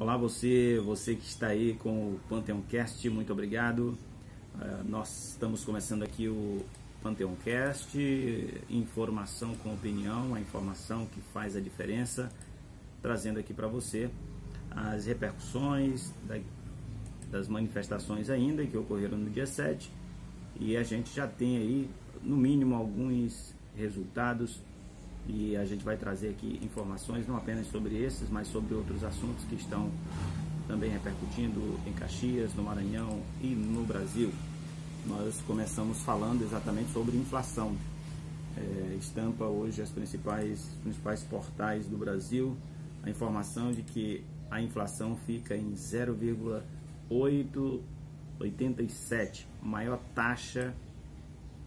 Olá você que está aí com o PantheonCast, muito obrigado. Nós estamos começando aqui o PantheonCast, informação com opinião, a informação que faz a diferença, trazendo aqui para você as repercussões das manifestações ainda que ocorreram no dia 7, e a gente já tem aí no mínimo alguns resultados, e a gente vai trazer aqui informações não apenas sobre esses, mas sobre outros assuntos que estão também repercutindo em Caxias, no Maranhão e no Brasil. Nós começamos falando exatamente sobre inflação. Estampa hoje os principais portais do Brasil a informação de que a inflação fica em 0,887, maior taxa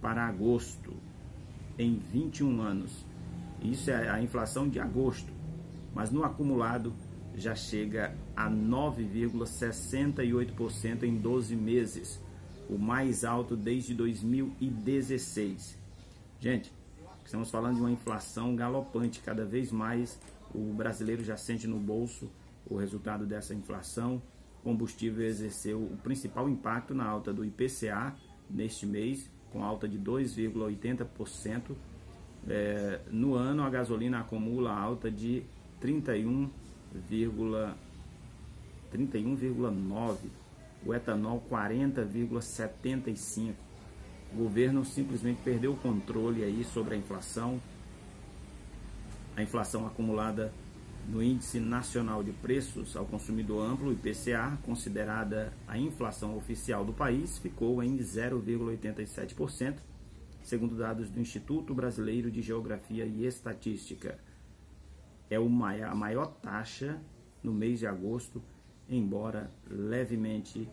para agosto em 21 anos. Isso é a inflação de agosto, mas no acumulado já chega a 9,68% em 12 meses, o mais alto desde 2016. Gente, estamos falando de uma inflação galopante, cada vez mais o brasileiro já sente no bolso o resultado dessa inflação. O combustível exerceu o principal impacto na alta do IPCA neste mês, com alta de 2,80%. No ano, a gasolina acumula alta de 31,9%, o etanol 40,75%. O governo simplesmente perdeu o controle aí sobre a inflação. A inflação acumulada no Índice Nacional de Preços ao Consumidor Amplo, IPCA, considerada a inflação oficial do país, ficou em 0,87%. Segundo dados do Instituto Brasileiro de Geografia e Estatística. É a maior taxa no mês de agosto, embora levemente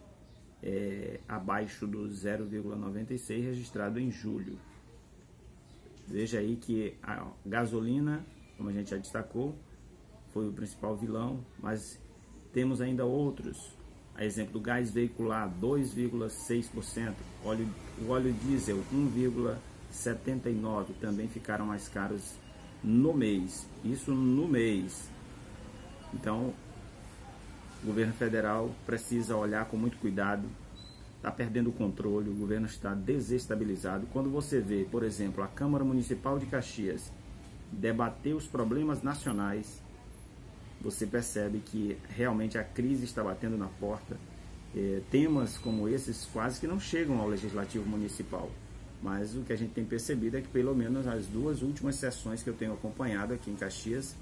abaixo do 0,96 registrado em julho. Veja aí que a gasolina, como a gente já destacou, foi o principal vilão, mas temos ainda outros. A exemplo do gás veicular, 2,6%, o óleo diesel, 1,79%, também ficaram mais caros no mês. Isso no mês. Então, o governo federal precisa olhar com muito cuidado, está perdendo o controle, o governo está desestabilizado. Quando você vê, por exemplo, a Câmara Municipal de Caxias debater os problemas nacionais, você percebe que realmente a crise está batendo na porta. Temas como esses quase que não chegam ao Legislativo Municipal, mas o que a gente tem percebido é que pelo menos as duas últimas sessões que eu tenho acompanhado aqui em Caxias,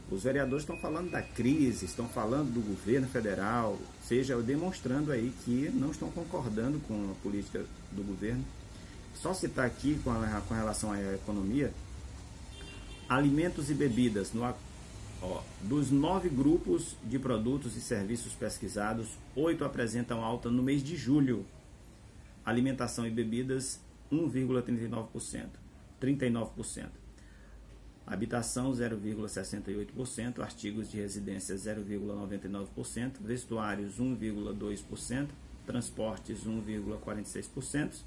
os vereadores estão falando da crise, estão falando do governo federal, seja demonstrando aí que não estão concordando com a política do governo. Só citar aqui com relação à economia, alimentos e bebidas, dos 9 grupos de produtos e serviços pesquisados, 8 apresentam alta no mês de julho. Alimentação e bebidas, 39%. Habitação, 0,68%. Artigos de residência, 0,99%. Vestuários, 1,2%. Transportes, 1,46%.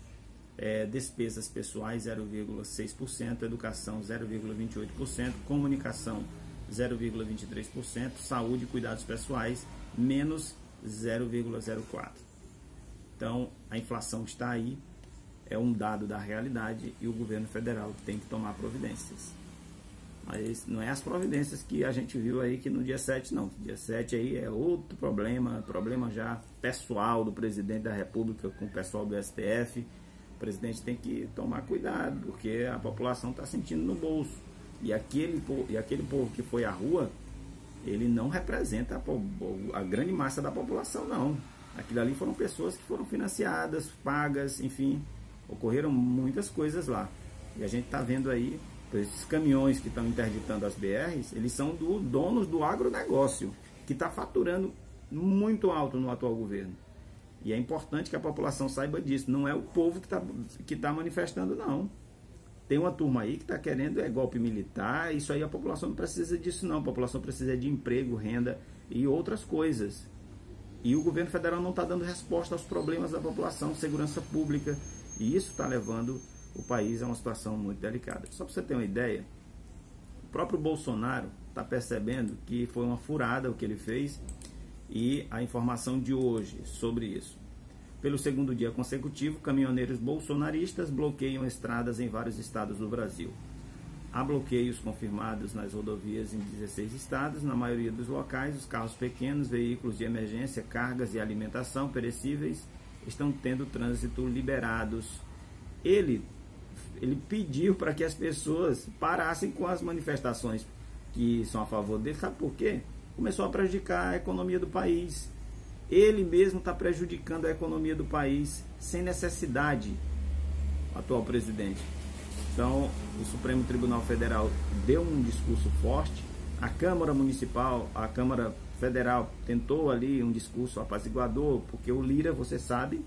Despesas pessoais, 0,6%. Educação, 0,28%. Comunicação, 0,23%, saúde e cuidados pessoais, menos 0,04%. Então, a inflação está aí, é um dado da realidade e o governo federal tem que tomar providências. Mas não é as providências que a gente viu aí que no dia 7 não. Dia 7 aí é outro problema já pessoal do presidente da República com o pessoal do STF. O presidente tem que tomar cuidado, porque a população está sentindo no bolso. E aquele povo que foi à rua, ele não representa a grande massa da população, não. Aquilo ali foram pessoas que foram financiadas, pagas, enfim, ocorreram muitas coisas lá. E a gente está vendo aí, esses caminhões que estão interditando as BRs, eles são donos do agronegócio, que está faturando muito alto no atual governo. E é importante que a população saiba disso, não é o povo que tá manifestando, não. Tem uma turma aí que está querendo golpe militar, isso aí a população não precisa disso não, a população precisa de emprego, renda e outras coisas. E o governo federal não está dando resposta aos problemas da população, segurança pública, e isso está levando o país a uma situação muito delicada. Só para você ter uma ideia, o próprio Bolsonaro está percebendo que foi uma furada o que ele fez e a informação de hoje sobre isso. Pelo segundo dia consecutivo, caminhoneiros bolsonaristas bloqueiam estradas em vários estados do Brasil. Há bloqueios confirmados nas rodovias em 16 estados. Na maioria dos locais, os carros pequenos, veículos de emergência, cargas e alimentação perecíveis estão tendo trânsito liberados. Ele pediu para que as pessoas parassem com as manifestações que são a favor dele. Sabe por quê? Começou a prejudicar a economia do país. Ele mesmo está prejudicando a economia do país sem necessidade, o atual presidente. Então, o Supremo Tribunal Federal deu um discurso forte. A Câmara Municipal, a Câmara Federal tentou ali um discurso apaziguador, porque o Lira, você sabe,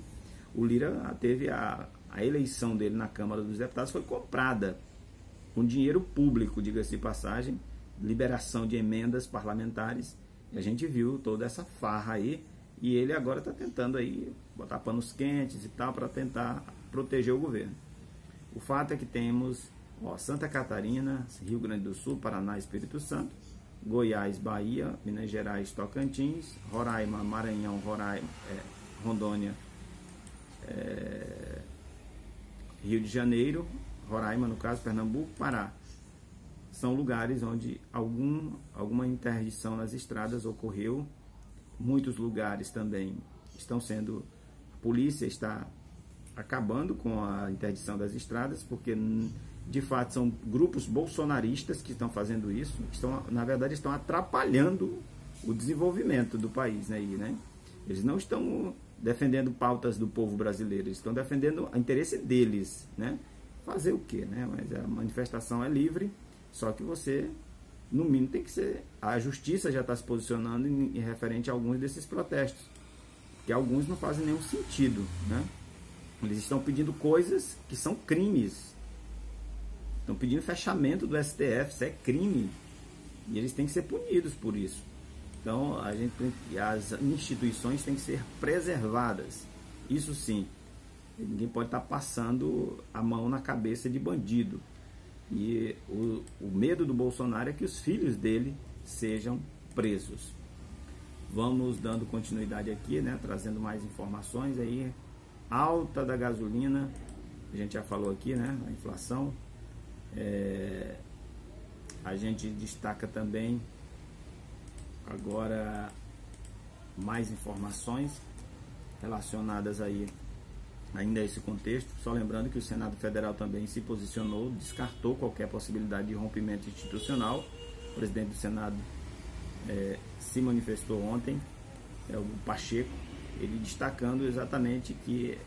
o Lira teve a eleição dele na Câmara dos Deputados foi comprada com dinheiro público, diga-se de passagem, liberação de emendas parlamentares. E a gente viu toda essa farra aí, e ele agora está tentando aí botar panos quentes e tal para tentar proteger o governo. O fato é que temos Santa Catarina, Rio Grande do Sul, Paraná, Espírito Santo, Goiás, Bahia, Minas Gerais, Tocantins, Roraima, Maranhão, Rondônia, Rio de Janeiro, Roraima, no caso, Pernambuco, Pará. São lugares onde alguma interdição nas estradas ocorreu. Muitos lugares também estão sendo... A polícia está acabando com a interdição das estradas, porque de fato são grupos bolsonaristas que estão fazendo isso, na verdade estão atrapalhando o desenvolvimento do país, né? Eles não estão defendendo pautas do povo brasileiro, eles estão defendendo o interesse deles, né? Fazer o quê, né? Mas a manifestação é livre, só que você, no mínimo, tem que ser... A justiça já está se posicionando em referente a alguns desses protestos, que alguns não fazem nenhum sentido, né? Eles estão pedindo coisas que são crimes. Estão pedindo fechamento do STF, isso é crime. E eles têm que ser punidos por isso. Então, as instituições têm que ser preservadas. Isso sim. Ninguém pode estar passando a mão na cabeça de bandido. E o medo do Bolsonaro é que os filhos dele sejam presos. Vamos dando continuidade aqui, né? Trazendo mais informações aí. Alta da gasolina, a gente já falou aqui, né? A inflação. A gente destaca também agora mais informações relacionadas aí ainda a esse contexto. Só lembrando que o Senado Federal também se posicionou, descartou qualquer possibilidade de rompimento institucional. O presidente do Senado se manifestou ontem, o Pacheco, ele destacando exatamente que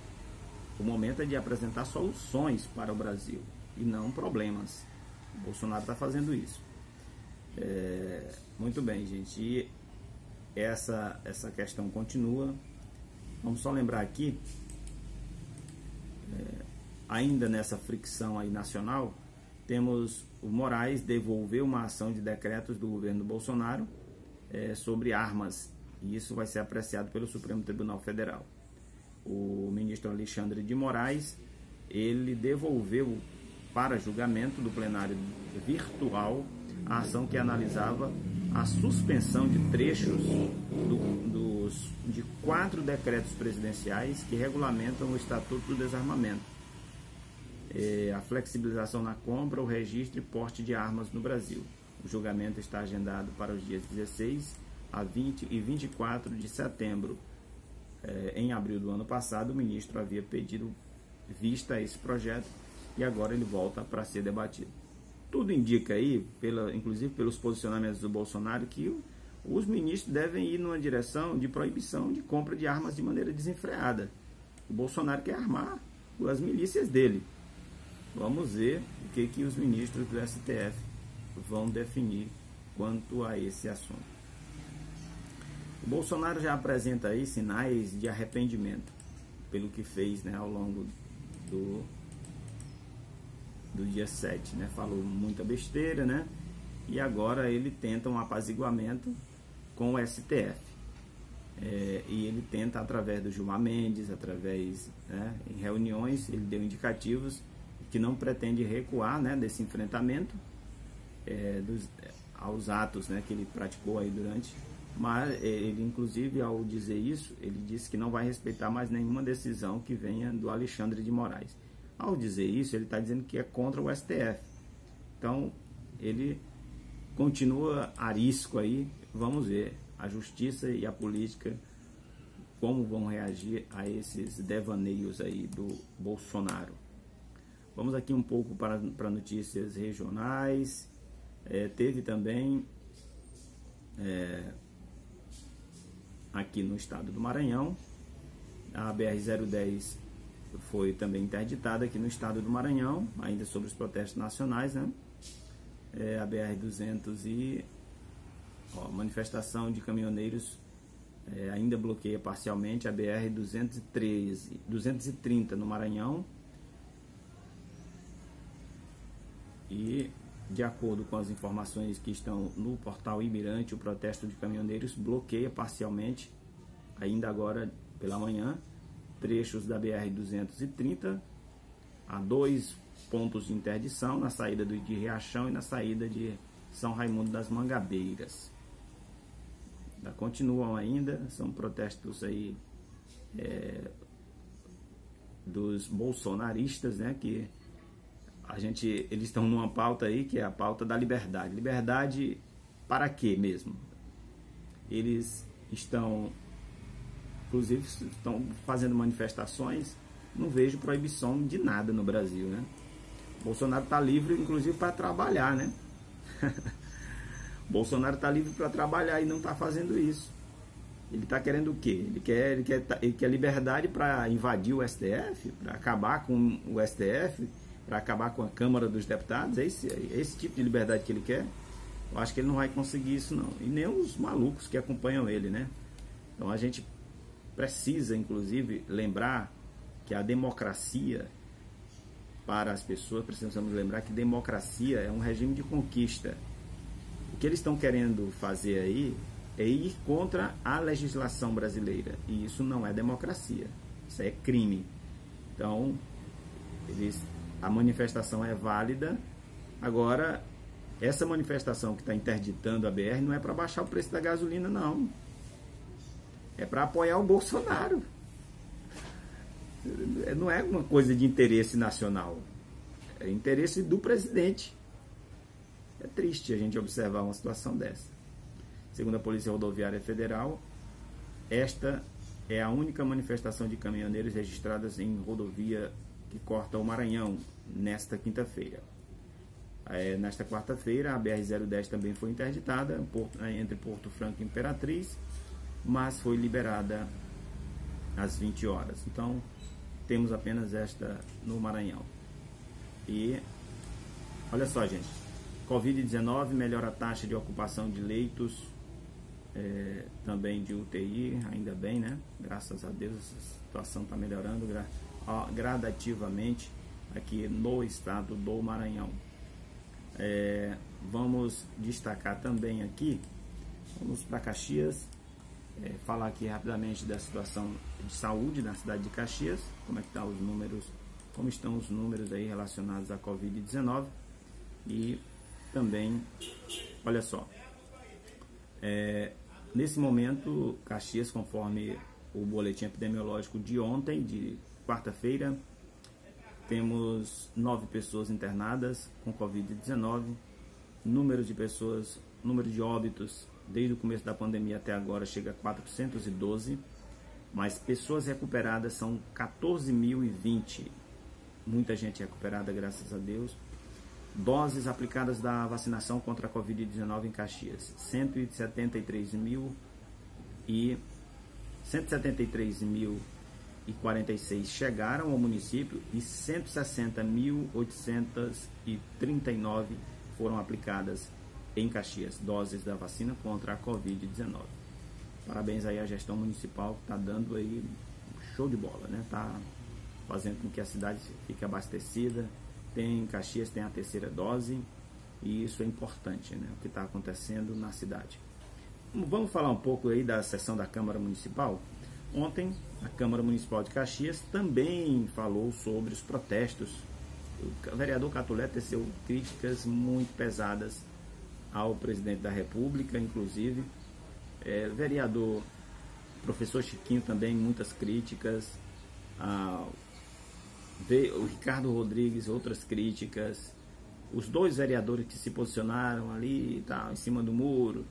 o momento é de apresentar soluções para o Brasil e não problemas. O Bolsonaro está fazendo isso. Muito bem, gente. E essa questão continua. Vamos só lembrar aqui, ainda nessa fricção aí nacional, temos o Moraes devolveu uma ação de decretos do governo Bolsonaro sobre armas. E isso vai ser apreciado pelo Supremo Tribunal Federal. O ministro Alexandre de Moraes, ele devolveu para julgamento do plenário virtual a ação que analisava a suspensão de trechos de 4 decretos presidenciais que regulamentam o Estatuto do Desarmamento, a flexibilização na compra, o registro e porte de armas no Brasil. O julgamento está agendado para os dias 16 a 20 e 24 de setembro. Em abril do ano passado, o ministro havia pedido vista a esse projeto e agora ele volta para ser debatido. Tudo indica aí, inclusive pelos posicionamentos do Bolsonaro, que os ministros devem ir numa direção de proibição de compra de armas de maneira desenfreada. O Bolsonaro quer armar as milícias dele. Vamos ver o que os ministros do STF vão definir quanto a esse assunto. O Bolsonaro já apresenta aí sinais de arrependimento pelo que fez, né, ao longo do dia 7, né? Falou muita besteira, né? E agora ele tenta um apaziguamento com o STF. E ele tenta, através do Gilmar Mendes, em reuniões, ele deu indicativos que não pretende recuar, né, desse enfrentamento aos atos, né, que ele praticou aí durante Mas ele, inclusive, ao dizer isso, ele disse que não vai respeitar mais nenhuma decisão que venha do Alexandre de Moraes. Ao dizer isso, ele está dizendo que é contra o STF. Então, ele continua arisco aí. Vamos ver a justiça e a política como vão reagir a esses devaneios aí do Bolsonaro. Vamos aqui um pouco para notícias regionais. Teve também aqui no estado do Maranhão, a BR-010 foi também interditada aqui no estado do Maranhão, ainda sobre os protestos nacionais, né? A BR-200 e manifestação de caminhoneiros ainda bloqueia parcialmente a BR-230 no Maranhão. E, de acordo com as informações que estão no portal Imirante, o protesto de caminhoneiros bloqueia parcialmente, ainda agora pela manhã, trechos da BR-230, há 2 pontos de interdição, na saída de Riachão e na saída de São Raimundo das Mangabeiras. Continuam ainda, são protestos aí dos bolsonaristas, né, que eles estão numa pauta aí que é a pauta da liberdade. Liberdade para quê mesmo? Eles estão, inclusive, estão fazendo manifestações. Não vejo proibição de nada no Brasil, né? Bolsonaro está livre, inclusive, para trabalhar, né? Bolsonaro está livre para trabalhar e não está fazendo isso. Ele está querendo o quê? Ele quer liberdade para invadir o STF, para acabar com o STF, para acabar com a Câmara dos Deputados. É esse tipo de liberdade que ele quer. Eu acho que ele não vai conseguir isso, não. E nem os malucos que acompanham ele, né? Então a gente precisa, inclusive, lembrar que a democracia, para as pessoas, precisamos lembrar que democracia é um regime de conquista. O que eles estão querendo fazer aí é ir contra a legislação brasileira. E isso não é democracia. Isso é crime. Então, a manifestação é válida. Agora, essa manifestação que está interditando a BR não é para baixar o preço da gasolina, não. É para apoiar o Bolsonaro. Não é uma coisa de interesse nacional. É interesse do presidente. É triste a gente observar uma situação dessa. Segundo a Polícia Rodoviária Federal, esta é a única manifestação de caminhoneiros registradas em rodovia que corta o Maranhão nesta quinta-feira. Nesta quarta-feira, a BR-010 também foi interditada entre Porto Franco e Imperatriz, mas foi liberada às 20 horas. Então, temos apenas esta no Maranhão. E, olha só, gente, Covid-19 melhora a taxa de ocupação de leitos, também de UTI, ainda bem, né? Graças a Deus, essa situação está melhorando gradativamente aqui no estado do Maranhão. Vamos destacar também aqui, vamos para Caxias, falar aqui rapidamente da situação de saúde na cidade de Caxias, como estão os números aí relacionados à Covid-19. E também, olha só, nesse momento, Caxias, conforme o boletim epidemiológico de ontem, de quarta-feira, temos 9 pessoas internadas com Covid-19, número de óbitos desde o começo da pandemia até agora chega a 412, mas pessoas recuperadas são 14.020, muita gente recuperada, graças a Deus. Doses aplicadas da vacinação contra a Covid-19 em Caxias, 173.046 chegaram ao município e 160.839 foram aplicadas em Caxias, doses da vacina contra a Covid-19. Parabéns aí à gestão municipal, que está dando aí um show de bola, né? Está fazendo com que a cidade fique abastecida. Caxias tem a terceira dose e isso é importante, né? O que está acontecendo na cidade. Vamos falar um pouco aí da sessão da Câmara Municipal. Ontem, a Câmara Municipal de Caxias também falou sobre os protestos. O vereador Catulé teceu críticas muito pesadas ao presidente da República, inclusive Vereador professor Chiquinho também, muitas críticas. O Ricardo Rodrigues, outras críticas. Os dois vereadores que se posicionaram ali, em cima do muro,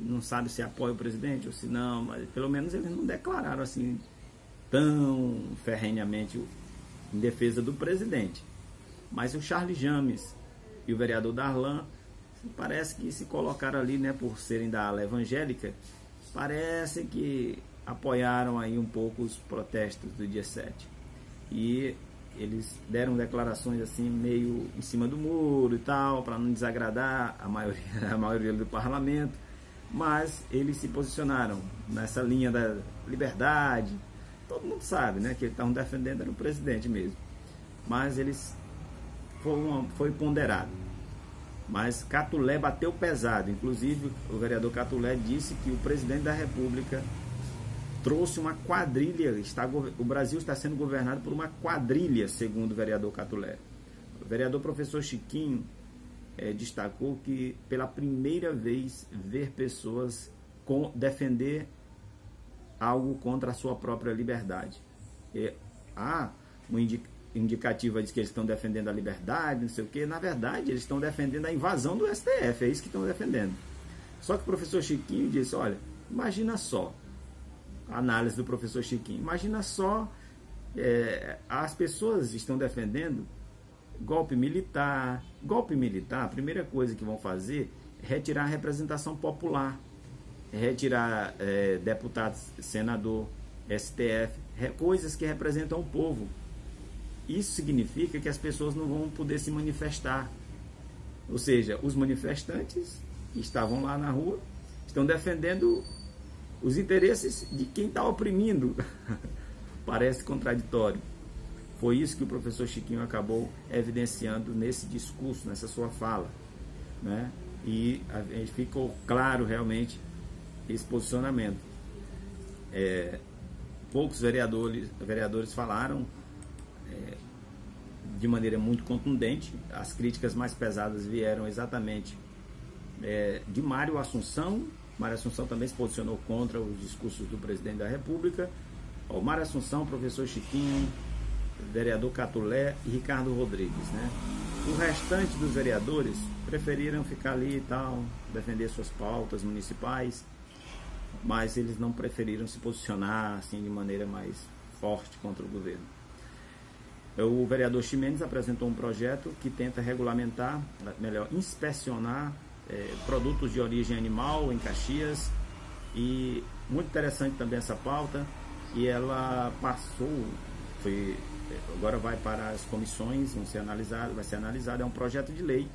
não sabe se apoia o presidente ou se não, mas pelo menos eles não declararam assim tão ferrenhamente em defesa do presidente. Mas o Charles James e o vereador Darlan parece que se colocaram ali, né, por serem da ala evangélica, parece que apoiaram aí um pouco os protestos do dia 7. E eles deram declarações assim meio em cima do muro e tal, para não desagradar a maioria do parlamento, mas eles se posicionaram nessa linha da liberdade. Todo mundo sabe, né, que eles estavam defendendo era o presidente mesmo, mas eles foi ponderado. Mas Catulé bateu pesado, inclusive o vereador Catulé disse que o presidente da República trouxe uma quadrilha, o Brasil está sendo governado por uma quadrilha, segundo o vereador Catulé. O vereador professor Chiquinho destacou que pela primeira vez ver pessoas defender algo contra a sua própria liberdade. Uma indicativa diz que eles estão defendendo a liberdade, não sei o que. Na verdade, eles estão defendendo a invasão do STF, é isso que estão defendendo. Só que o professor Chiquinho disse, olha, imagina só, a análise do professor Chiquinho, imagina só, as pessoas estão defendendo golpe militar. Golpe militar, a primeira coisa que vão fazer é retirar a representação popular, retirar deputados, senador, STF, coisas que representam o povo. Isso significa que as pessoas não vão poder se manifestar. Ou seja, os manifestantes que estavam lá na rua estão defendendo os interesses de quem está oprimindo. Parece contraditório. Foi isso que o professor Chiquinho acabou evidenciando nesse discurso, nessa sua fala, né? E ficou claro realmente esse posicionamento. Poucos vereadores falaram de maneira muito contundente. As críticas mais pesadas vieram exatamente de Mário Assunção. Mário Assunção também se posicionou contra os discursos do presidente da República. O Mário Assunção, professor Chiquinho, vereador Catulé e Ricardo Rodrigues, né? O restante dos vereadores preferiram ficar ali e tal, defender suas pautas municipais, mas eles não preferiram se posicionar assim de maneira mais forte contra o governo. O vereador Ximenes apresentou um projeto que tenta regulamentar, inspecionar produtos de origem animal em Caxias, e muito interessante também essa pauta, e ela agora vai para as comissões, vai ser analisado. É um projeto de lei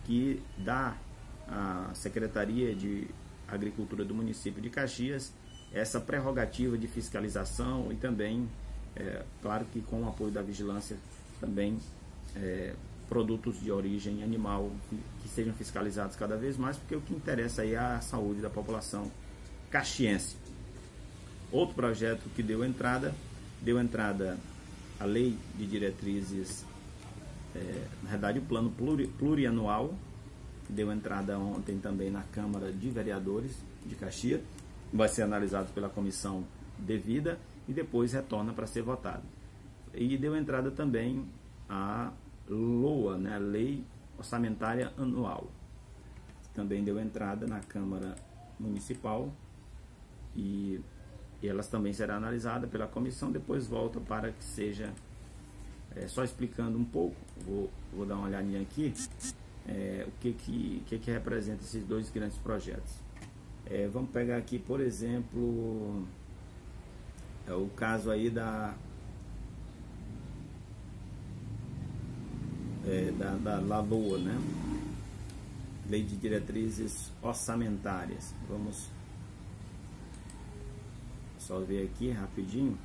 que dá à Secretaria de Agricultura do município de Caxias essa prerrogativa de fiscalização e também, claro que com o apoio da vigilância, também produtos de origem animal que sejam fiscalizados cada vez mais, porque o que interessa aí é a saúde da população caxiense. Outro projeto que deu entrada a Lei de Diretrizes, na verdade o Plano Plurianual, que deu entrada ontem também na Câmara de Vereadores de Caxias, vai ser analisado pela comissão devida e depois retorna para ser votado. E deu entrada também a LOA, né, a Lei Orçamentária Anual, também deu entrada na Câmara Municipal e elas também será analisada pela comissão, depois volta para que seja, só explicando um pouco, vou dar uma olhadinha aqui, o que representa esses dois grandes projetos. Vamos pegar aqui, por exemplo, o caso aí da LOA, né? Lei de Diretrizes Orçamentárias. Vamos só ver aqui rapidinho.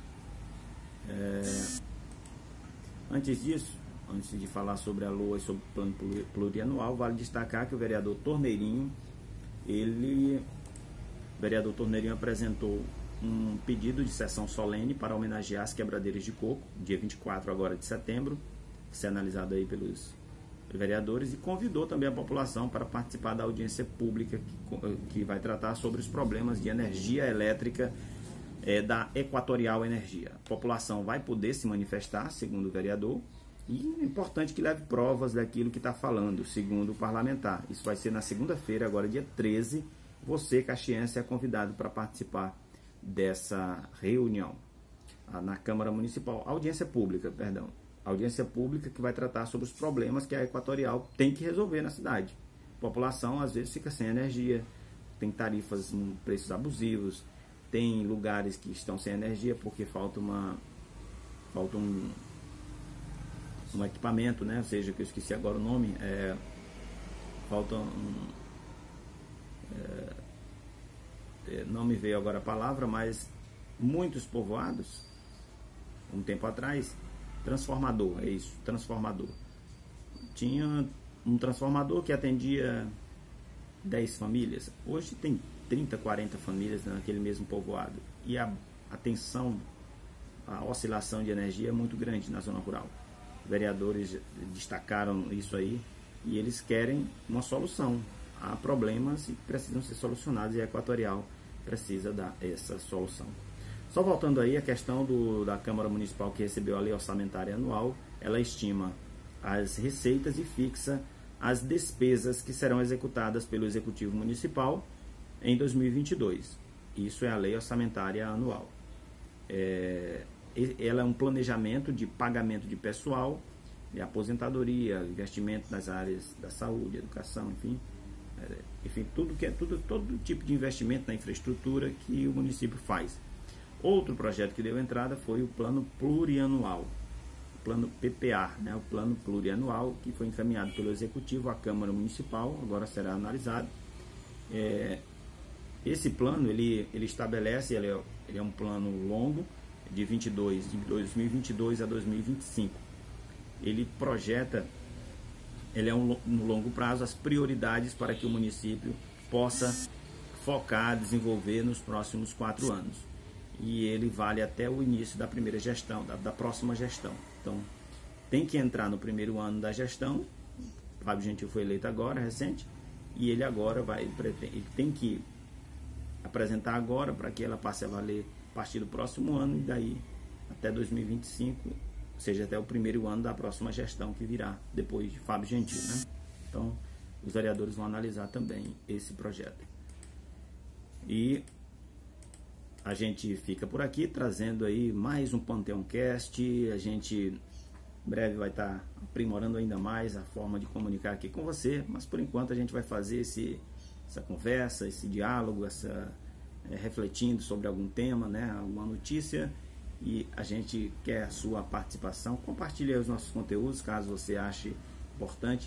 Antes disso, antes de falar sobre a LOA e sobre o plano plurianual, vale destacar que o vereador Torneirinho, apresentou um pedido de sessão solene para homenagear as quebradeiras de coco, dia 24 agora de setembro, ser analisado aí vereadores, e convidou também a população para participar da audiência pública que vai tratar sobre os problemas de energia elétrica da Equatorial Energia. A população vai poder se manifestar, segundo o vereador, e é importante que leve provas daquilo que está falando, segundo o parlamentar. Isso vai ser na segunda-feira, agora dia 13. Você, caxiense, é convidado para participar dessa reunião na Câmara Municipal. Audiência pública que vai tratar sobre os problemas que a Equatorial tem que resolver na cidade. A população, às vezes, fica sem energia, tem tarifas, preços abusivos, tem lugares que estão sem energia porque falta um equipamento, né? Ou seja, que eu esqueci agora o nome, não me veio agora a palavra, mas muitos povoados, um tempo atrás, transformador. Tinha um transformador que atendia 10 famílias, hoje tem 30, 40 famílias naquele mesmo povoado, e a tensão, a oscilação de energia é muito grande na zona rural. Vereadores destacaram isso aí e eles querem uma solução. Há problemas e precisam ser solucionados, e a Equatorial precisa dar essa solução. Só voltando aí a questão da Câmara Municipal, que recebeu a lei orçamentária anual, ela estima as receitas e fixa as despesas que serão executadas pelo Executivo Municipal em 2022. Isso é a lei orçamentária anual. Ela é um planejamento de pagamento de pessoal, de aposentadoria, investimento nas áreas da saúde, educação, enfim, todo tipo de investimento na infraestrutura que o município faz. Outro projeto que deu entrada foi o plano plurianual, o plano PPA, né, o plano plurianual, que foi encaminhado pelo Executivo à Câmara Municipal, agora será analisado. Esse plano, ele estabelece, ele é um plano longo, de 2022 a 2025. Ele projeta, no longo prazo, as prioridades para que o município possa focar, desenvolver nos próximos 4 anos. E ele vale até o início da primeira gestão, da próxima gestão. Então, tem que entrar no primeiro ano da gestão. O Fábio Gentil foi eleito agora, recente, e ele agora ele tem que apresentar agora para que ela passe a valer a partir do próximo ano, e daí até 2025, ou seja, até o primeiro ano da próxima gestão que virá depois de Fábio Gentil, né? Então, os vereadores vão analisar também esse projeto. E a gente fica por aqui trazendo aí mais um PanteonCast. A gente em breve vai estar aprimorando ainda mais a forma de comunicar aqui com você, mas por enquanto a gente vai fazer essa conversa, esse diálogo, refletindo sobre algum tema, né, alguma notícia, e a gente quer a sua participação. Compartilhe os nossos conteúdos, caso você ache importante.